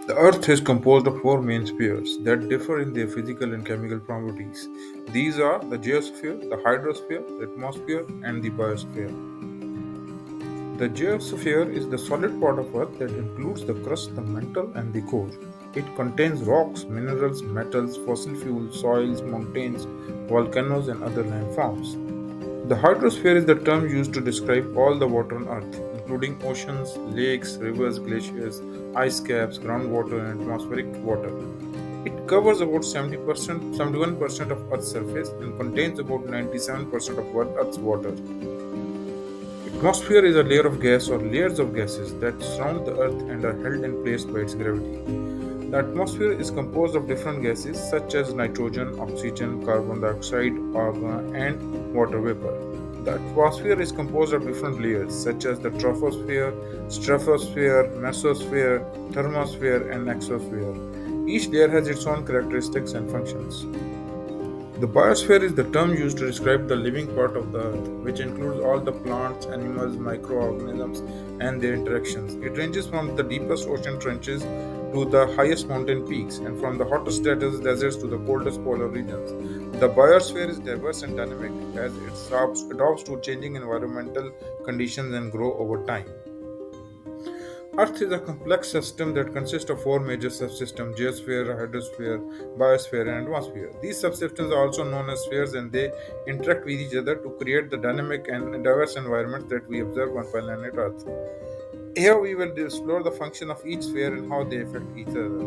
The Earth is composed of four main spheres that differ in their physical and chemical properties. These are the geosphere, the hydrosphere, the atmosphere, and the biosphere. The geosphere is the solid part of Earth that includes the crust, the mantle, and the core. It contains rocks, minerals, metals, fossil fuels, soils, mountains, volcanoes, and other landforms. The hydrosphere is the term used to describe all the water on Earth, including oceans, lakes, rivers, glaciers, ice caps, groundwater, and atmospheric water. It covers about 70%, 71% of Earth's surface and contains about 97% of Earth's water. Atmosphere is a layer of gas or layers of gases that surround the Earth and are held in place by its gravity. The atmosphere is composed of different gases such as nitrogen, oxygen, carbon dioxide, argon, and water vapor. The atmosphere is composed of different layers such as the troposphere, stratosphere, mesosphere, thermosphere, and exosphere. Each layer has its own characteristics and functions. The biosphere is the term used to describe the living part of the earth, which includes all the plants, animals, microorganisms, and their interactions. It ranges from the deepest ocean trenches to the highest mountain peaks, and from the hottest deserts to the coldest polar regions. The biosphere is diverse and dynamic as it adapts to changing environmental conditions and grow over time. Earth is a complex system that consists of four major subsystems: geosphere, hydrosphere, biosphere, and atmosphere. These subsystems are also known as spheres and they interact with each other to create the dynamic and diverse environment that we observe on planet Earth. Here we will explore the function of each sphere and how they affect each other.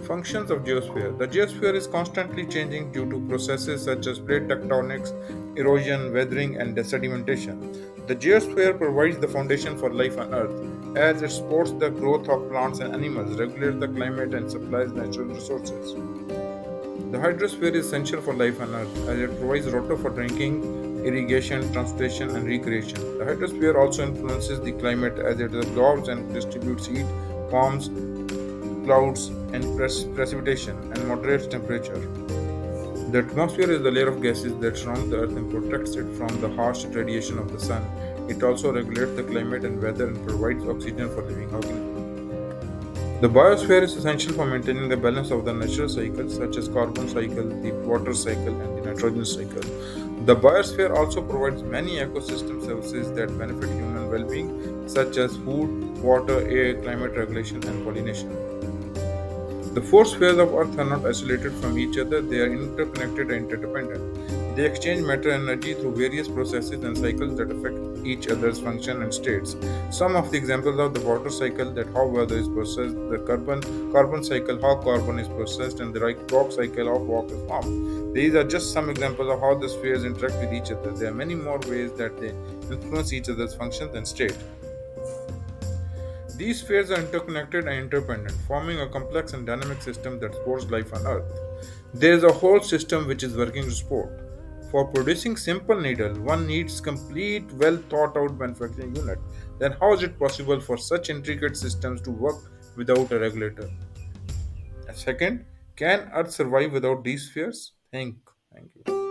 Functions of geosphere. The geosphere is constantly changing due to processes such as plate tectonics, erosion, weathering, and sedimentation. The geosphere provides the foundation for life on Earth, as it supports the growth of plants and animals, regulates the climate, and supplies natural resources. The hydrosphere is essential for life on Earth, as it provides water for drinking, irrigation, transportation, and recreation. The hydrosphere also influences the climate as it absorbs and distributes heat, forms clouds, and precipitation, and moderates temperature. The atmosphere is the layer of gases that surrounds the Earth and protects it from the harsh radiation of the sun. It also regulates the climate and weather and provides oxygen for living organisms. The biosphere is essential for maintaining the balance of the natural cycles such as carbon cycle, the water cycle, and the nitrogen cycle. The biosphere also provides many ecosystem services that benefit human well-being such as food, water, air, climate regulation, and pollination. The four spheres of Earth are not isolated from each other, they are interconnected and interdependent. They exchange matter and energy through various processes and cycles that affect each other's function and states. Some of the examples are the water cycle, that how water is processed, the carbon cycle, how carbon is processed, and the rock cycle, how rock is formed. These are just some examples of how the spheres interact with each other. There are many more ways that they influence each other's functions and state. These spheres are interconnected and interdependent, forming a complex and dynamic system that supports life on Earth. There is a whole system which is working to support. For producing simple needle, one needs complete, well thought out manufacturing unit. Then how is it possible for such intricate systems to work without a regulator? Second, can Earth survive without these spheres? Thank you.